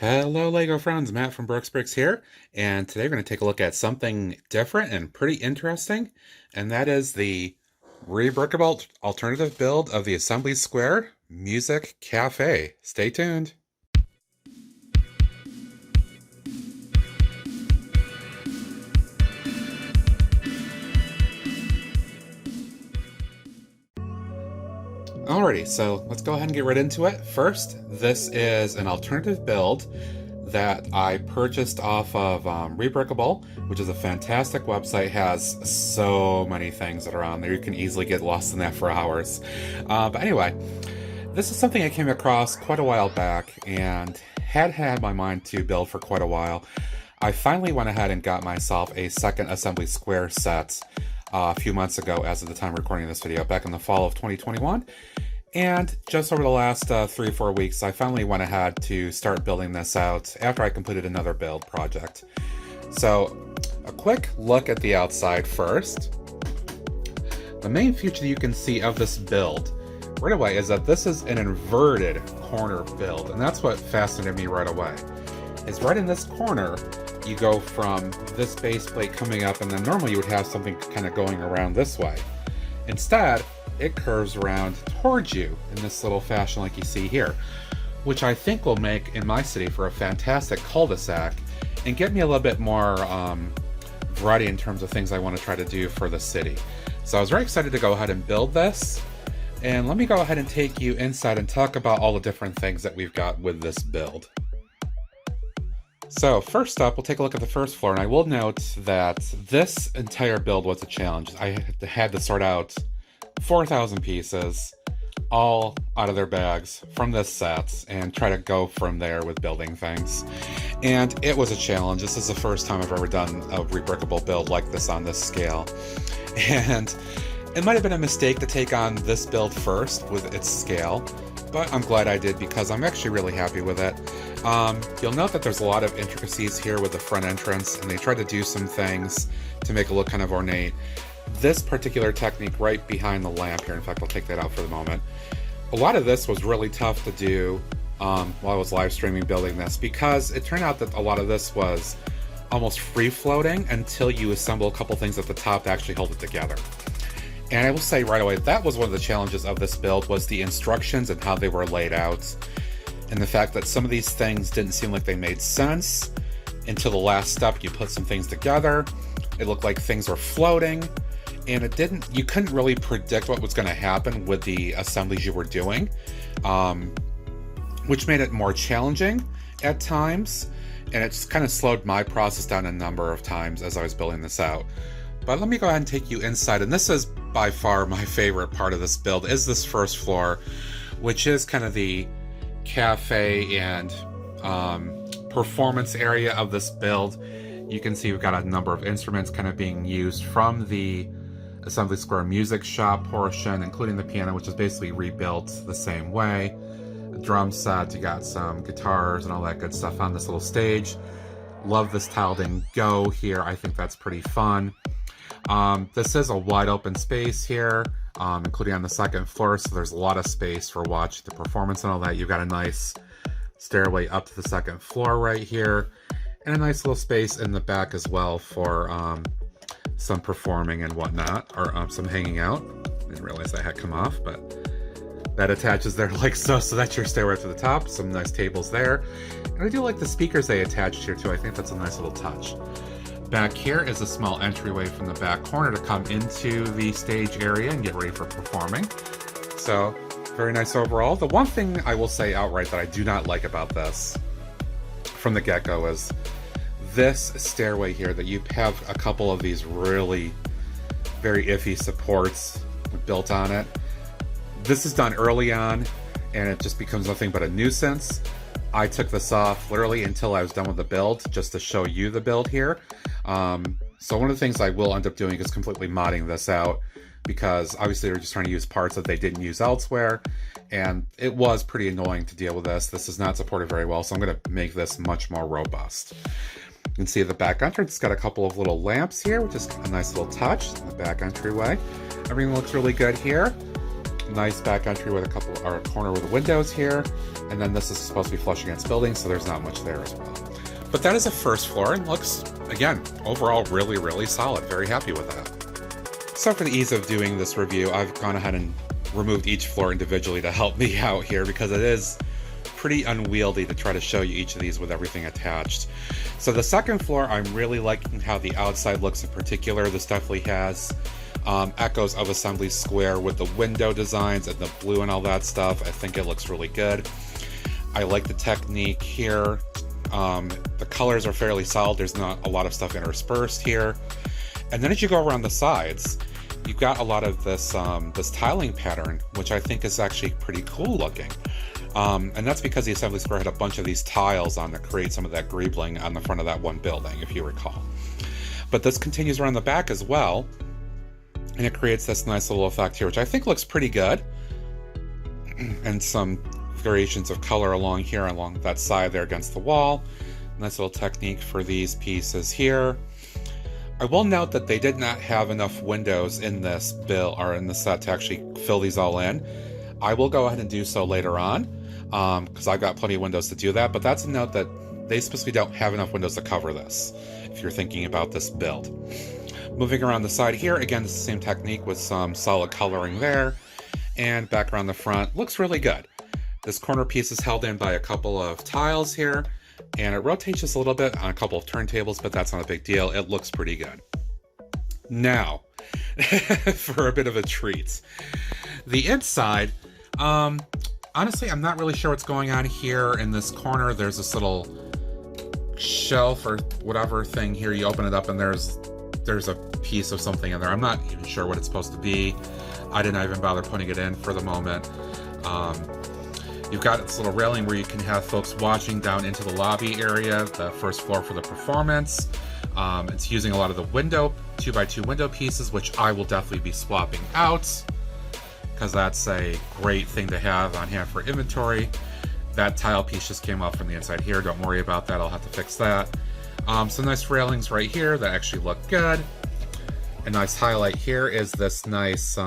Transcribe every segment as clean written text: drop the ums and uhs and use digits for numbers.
Hello Lego friends, Matt from Bricks here, and today we're going to take a look at something different and pretty interesting, and that is the Rebrickable alternative build of the Assembly Square Music Cafe. Stay tuned. Alrighty, so let's go ahead and get right into it. First, this is an alternative build that I purchased off of Rebrickable, which is a fantastic website. Has so many things that are on there. You can easily get lost in that for hours. But anyway, this is something I came across quite a while back and had my mind to build for quite a while. I finally went ahead and got myself a second Assembly Square set a few months ago, as of the time recording this video, back in the fall of 2021. And just over the last 3 or 4 weeks, I finally went ahead to start building this out after I completed another build project. So, a quick look at the outside first. The main feature you can see of this build right away is that this is an inverted corner build, and that's what fascinated me right away. Is right in this corner, you go from this base plate coming up, and then normally you would have something kind of going around this way. Instead, it curves around towards you in this little fashion like you see here, which I think will make, in my city, for a fantastic cul-de-sac and get me a little bit more variety in terms of things I want to try to do for the city. So I was very excited to go ahead and build this, and let me go ahead and take you inside and talk about all the different things that we've got with this build. So first up, we'll take a look at the first floor, and I will note that this entire build was a challenge. I had to sort out 4,000 pieces, all out of their bags from this set, and try to go from there with building things. And it was a challenge. This is the first time I've ever done a Rebrickable build like this on this scale. And it might have been a mistake to take on this build first with its scale, but I'm glad I did because I'm actually really happy with it. You'll note that there's a lot of intricacies here with the front entrance, and they tried to do some things to make it look kind of ornate. This particular technique right behind the lamp here, in fact I'll take that out for the moment, a lot of this was really tough to do while I was live streaming building this, because it turned out that a lot of this was almost free floating until you assemble a couple things at the top to actually hold it together. And I will say right away, that was one of the challenges of this build, was the instructions and how they were laid out, and the fact that some of these things didn't seem like they made sense until the last step. You put some things together, it looked like things were floating, and you couldn't really predict what was going to happen with the assemblies you were doing, which made it more challenging at times, and it's kind of slowed my process down a number of times as I was building this out. But let me go ahead and take you inside, and this is by far my favorite part of this build, is this first floor, which is kind of the cafe and performance area of this build. You can see we've got a number of instruments kind of being used from the Assembly Square music shop portion, including the piano, which is basically rebuilt the same way. A drum set, you got some guitars and all that good stuff on this little stage. Love this tiled in go here. I think that's pretty fun. This is a wide open space here, including on the second floor, so there's a lot of space for watching the performance and all that. You've got a nice stairway up to the second floor right here, and a nice little space in the back as well for some performing and whatnot, or some hanging out. Didn't realize that had come off, but that attaches there like so that's your stairway to the top. Some nice tables there, and I do like the speakers they attached here too. I think that's a nice little touch. Back here is a small entryway from the back corner to come into the stage area and get ready for performing. So, very nice overall. The one thing I will say outright that I do not like about this from the get-go is this stairway here, that you have a couple of these really very iffy supports built on it. This is done early on, and it just becomes nothing but a nuisance. I took this off literally until I was done with the build, just to show you the build here. So one of the things I will end up doing is completely modding this out, because obviously they're just trying to use parts that they didn't use elsewhere, and it was pretty annoying to deal with this. This is not supported very well, so I'm going to make this much more robust. You can see the back entrance, it's got a couple of little lamps here, which is a nice little touch in the back entryway. Everything looks really good here. nice back entry with a couple, or a corner with windows here, and then this is supposed to be flush against buildings, so there's not much there as well. But that is a first floor, and looks, again, overall really, really solid. Very happy with that. So for the ease of doing this review, I've gone ahead and removed each floor individually to help me out here, because it is pretty unwieldy to try to show you each of these with everything attached. So the second floor, I'm really liking how the outside looks in particular. This definitely has echoes of Assembly Square with the window designs and the blue and all that stuff. I think it looks really good. I like the technique here. The colors are fairly solid. There's not a lot of stuff interspersed here. And then as you go around the sides, you've got a lot of this this tiling pattern, which I think is actually pretty cool looking. And that's because the Assembly Square had a bunch of these tiles on that create some of that greebling on the front of that one building, if you recall. But this continues around the back as well, and it creates this nice little effect here, which I think looks pretty good. And some variations of color along here, along that side there against the wall. Nice little technique for these pieces here. I will note that they did not have enough windows in this build, or in the set, to actually fill these all in. I will go ahead and do so later on, because I've got plenty of windows to do that, but that's a note that they specifically don't have enough windows to cover this, if you're thinking about this build. Moving around the side here, again, it's the same technique with some solid coloring there, and back around the front, looks really good. This corner piece is held in by a couple of tiles here, and it rotates just a little bit on a couple of turntables, but that's not a big deal. It looks pretty good. Now, for a bit of a treat. The inside, honestly, I'm not really sure what's going on here in this corner. There's this little shelf or whatever thing here. You open it up and there's a piece of something in there. I'm not even sure what it's supposed to be. I didn't even bother putting it in for the moment. You've got this little railing where you can have folks watching down into the lobby area, the first floor for the performance. It's using a lot of the window, 2x2 window pieces, which I will definitely be swapping out, because that's a great thing to have on hand for inventory. That tile piece just came off from the inside here. Don't worry about that. I'll have to fix that. Some nice railings right here that actually look good. A nice highlight here is this nice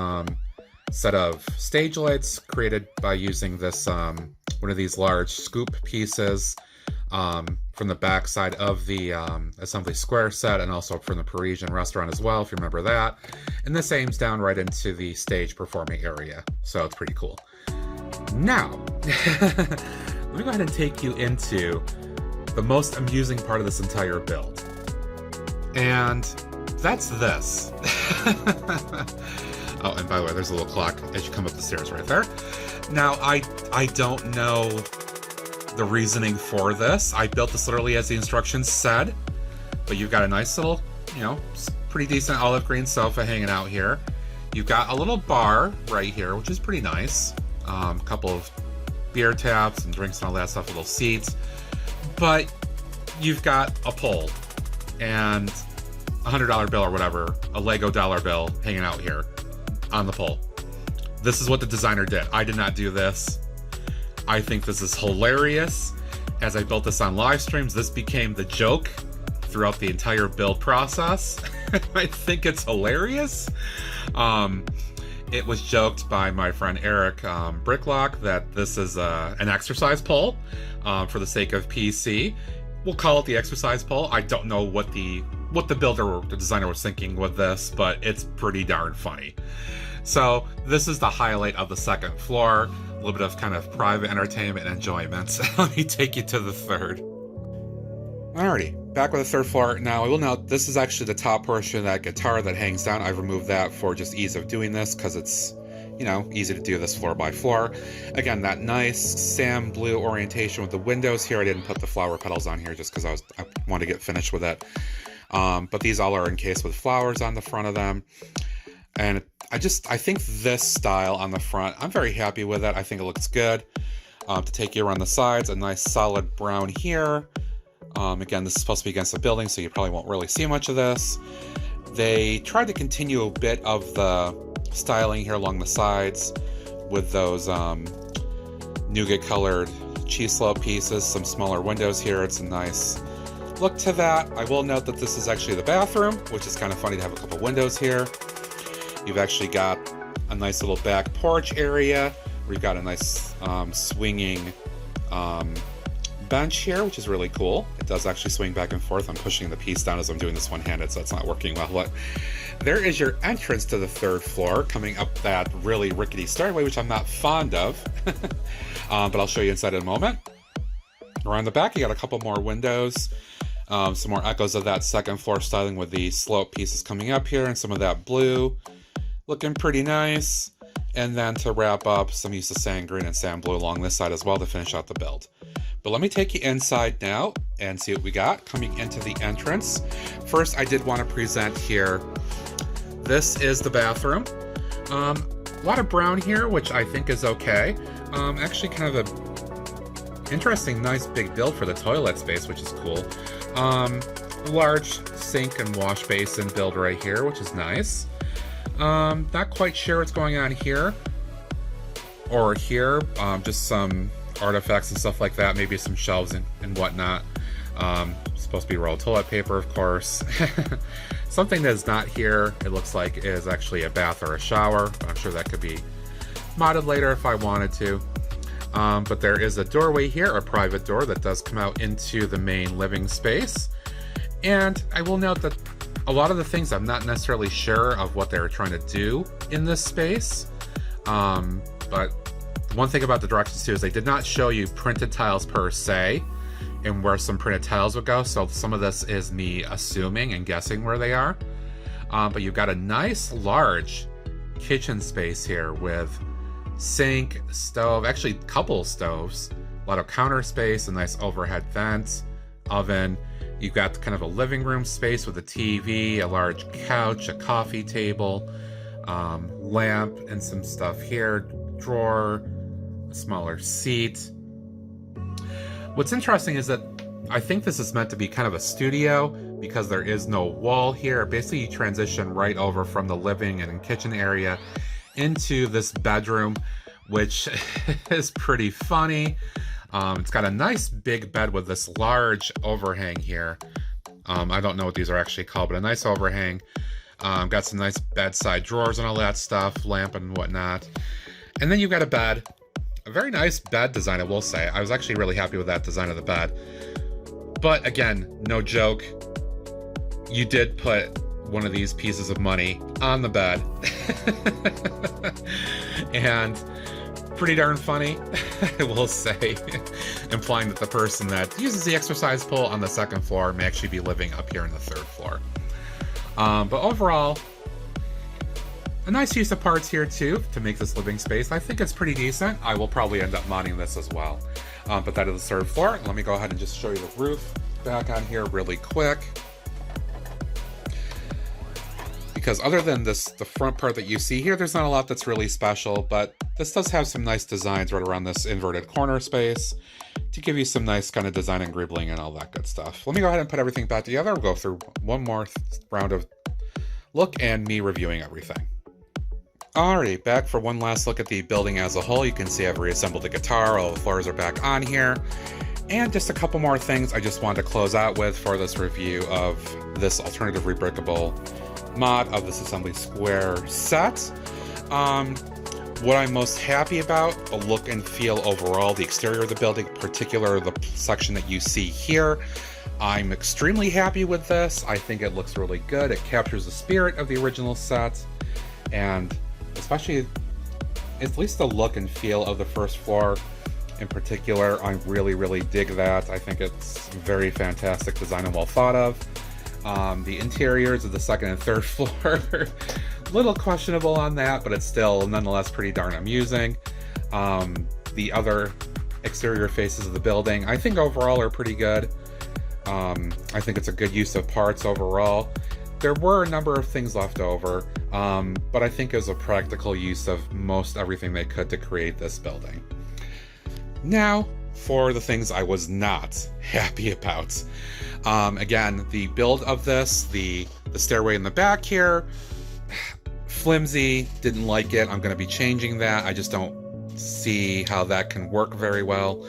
set of stage lights created by using this one of these large scoop pieces from the back side of the Assembly Square set, and also from the Parisian restaurant as well, if you remember that. And this aims down right into the stage performing area, so it's pretty cool. Now, let me go ahead and take you into the most amusing part of this entire build. And that's this. Oh, and by the way, there's a little clock as you come up the stairs right there. Now, I don't know the reasoning for this. I built this literally as the instructions said, but you've got a nice little, pretty decent olive green sofa hanging out here. You've got a little bar right here, which is pretty nice. A couple of beer taps and drinks and all that stuff, little seats. But you've got a pole and a $100 bill or whatever, a Lego dollar bill hanging out here on the pole. This is what the designer did. I did not do this. I think this is hilarious. As I built this on LiveStreams, this became the joke throughout the entire build process. I think it's hilarious. It was joked by my friend Eric Bricklock that this is an exercise pole for the sake of PC. We'll call it the exercise pole. I don't know what the builder or the designer was thinking with this, but it's pretty darn funny. So this is the highlight of the second floor. A little bit of kind of private entertainment and enjoyment. Let me take you to the third. Alrighty, back with the third floor. Now, I will note, this is actually the top portion of that guitar that hangs down. I've removed that for just ease of doing this, because it's, easy to do this floor by floor. Again, that nice Sam blue orientation with the windows here. I didn't put the flower petals on here just because I wanted to get finished with it. But these all are encased with flowers on the front of them. And I think this style on the front, I'm very happy with it. I think it looks good. To take you around the sides, a nice solid brown here. Again, this is supposed to be against the building, so you probably won't really see much of this. They tried to continue a bit of the styling here along the sides with those nougat colored cheese slope pieces, some smaller windows here. It's a nice look to that. I will note that this is actually the bathroom, which is kind of funny to have a couple windows here. You've actually got a nice little back porch area. We've got a nice swinging bench here, which is really cool. It does actually swing back and forth. I'm pushing the piece down as I'm doing this one-handed, so it's not working well. But there is your entrance to the 3rd floor, coming up that really rickety stairway, which I'm not fond of. But I'll show you inside in a moment. Around the back, you got a couple more windows. Some more echoes of that 2nd floor styling with the slope pieces coming up here and some of that blue. Looking pretty nice. And then to wrap up, some use of sand green and sand blue along this side as well to finish out the build. But let me take you inside now and see what we got coming into the entrance. First, I did want to present here. This is the bathroom. A lot of brown here, which I think is okay. Actually kind of a interesting, nice big build for the toilet space, which is cool. Large sink and wash basin build right here, which is nice. Not quite sure what's going on here or here. Just some artifacts and stuff like that, maybe some shelves and whatnot. Supposed to be rolled toilet paper, of course. Something that is not here, it looks like, is actually a bath or a shower. I'm sure that could be modded later if I wanted to. But there is a doorway here, a private door that does come out into the main living space. And I will note that a lot of the things I'm not necessarily sure of what they're trying to do in this space. But one thing about the directions too is they did not show you printed tiles per se and where some printed tiles would go, so some of this is me assuming and guessing where they are. But you've got a nice large kitchen space here with sink, stove, actually a couple stoves, a lot of counter space, a nice overhead vent, oven. You've got kind of a living room space with a TV, a large couch, a coffee table, lamp, and some stuff here, drawer, a smaller seat. What's interesting is that I think this is meant to be kind of a studio because there is no wall here. Basically, you transition right over from the living and kitchen area into this bedroom, which is pretty funny. It's got a nice big bed with this large overhang here. I don't know what these are actually called, but a nice overhang. Got some nice bedside drawers and all that stuff, lamp and whatnot. And then you've got a bed. A very nice bed design, I will say. I was actually really happy with that design of the bed. But again, no joke. You did put one of these pieces of money on the bed. And pretty darn funny, I will say, implying that the person that uses the exercise pole on the 2nd floor may actually be living up here in the 3rd floor. But overall, a nice use of parts here too to make this living space. I think it's pretty decent. I will probably end up modding this as well. But that is the 3rd floor. Let me go ahead and just show you the roof back on here really quick. Because other than this, the front part that you see here, there's not a lot that's really special, but this does have some nice designs right around this inverted corner space to give you some nice kind of design and gribbling and all that good stuff. Let me go ahead and put everything back together. We'll go through one more round of look and me reviewing everything. Alrighty, back for one last look at the building as a whole. You can see I've reassembled the guitar, all the floors are back on here. And just a couple more things I just wanted to close out with for this review of this alternative rebrickable mod of this Assembly Square set. What I'm most happy about, the look and feel overall, the exterior of the building, particular the section that you see here. I'm extremely happy with this. I think it looks really good. It captures the spirit of the original set, and especially at least the look and feel of the 1st floor in particular. I really dig that. I think it's very fantastic design and well thought of. The interiors of the 2nd and 3rd floor, a little questionable on that, but it's still nonetheless pretty darn amusing. The other exterior faces of the building, I think overall are pretty good. I think it's a good use of parts overall. There were a number of things left over, but I think it was a practical use of most everything they could to create this building. Now, for the things I was not happy about. Again, the build of this, the stairway in the back here, flimsy, didn't like it. I'm going to be changing that. I just don't see how that can work very well.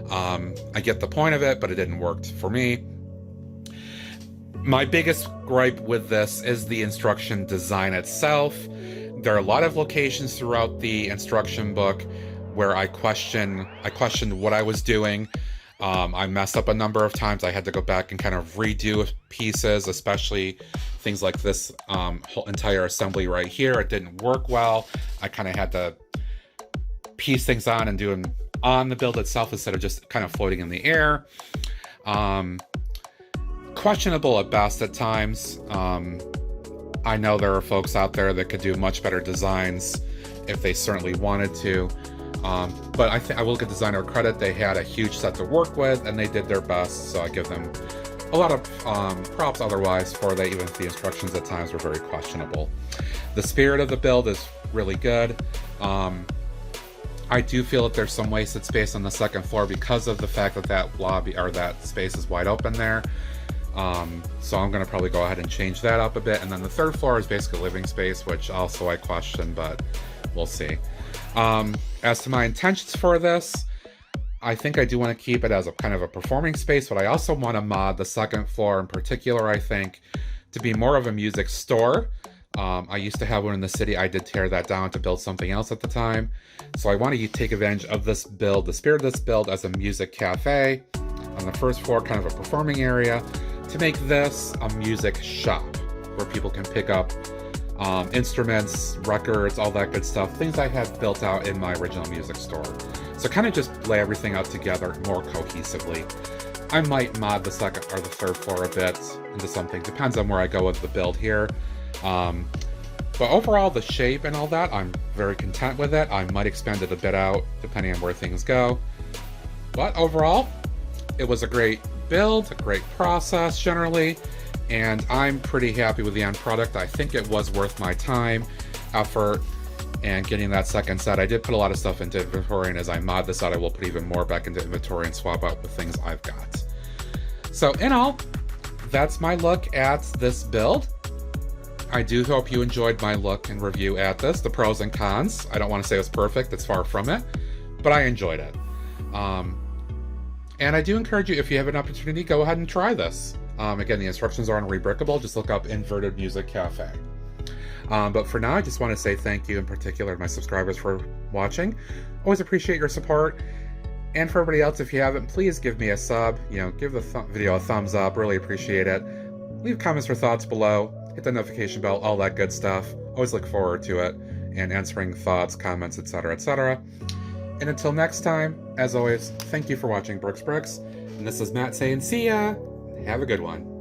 I get the point of it, but it didn't work for me. My biggest gripe with this is the instruction design itself. There are a lot of locations throughout the instruction book where I questioned what I was doing. I messed up a number of times. I had to go back and kind of redo pieces, especially things like this whole entire assembly right here. It didn't work well. I kind of had to piece things on and do them on the build itself instead of just kind of floating in the air. Questionable at best at times. I know there are folks out there that could do much better designs if they certainly wanted to. But I will give designer credit. They had a huge set to work with and they did their best, so I give them a lot of props otherwise for that, even if the instructions at times were very questionable. The spirit of the build is really good. I do feel that there's some wasted space on the second floor because of the fact that that lobby or that space is wide open there. So I'm going to probably go ahead and change that up a bit. And then the third floor is basically living space, which also I question, but we'll see. As to my intentions for this, I think I do want to keep it as a kind of a performing space, but I also want to mod the second floor in particular, I think, to be more of a music store. I used to have one in the city. I did tear that down to build something else at the time. So I want to take advantage of this build, the spirit of this build, as a music cafe. On the first floor, kind of a performing area, to make this a music shop where people can pick up instruments, records, all that good stuff, things I had built out in my original music store. So kind of just lay everything out together more cohesively. I might mod the second or the third floor a bit into something, depends on where I go with the build here. But overall, the shape and all that, I'm very content with it. I might expand it a bit out depending on where things go. But overall, it was a great build, a great process generally, and I'm pretty happy with the end product. I think it was worth my time, effort, and getting that second set. I did put a lot of stuff into inventory, and as I mod this out, I will put even more back into inventory and swap out the things I've got. So in all, that's my look at this build. I do hope you enjoyed my look and review at this, the pros and cons. I don't want to say it was perfect, it's far from it, but I enjoyed it. And I do encourage you, if you have an opportunity, go ahead and try this. Again, the instructions are on Rebrickable. Just look up Inverted Music Cafe. But for now, I just want to say thank you in particular to my subscribers for watching. Always appreciate your support. And for everybody else, if you haven't, please give me a sub. Give the video a thumbs up. Really appreciate it. Leave comments or thoughts below. Hit the notification bell, all that good stuff. Always look forward to it and answering thoughts, comments, etc., etc. And until next time, as always, thank you for watching Bricks. And this is Matt saying see ya. Have a good one.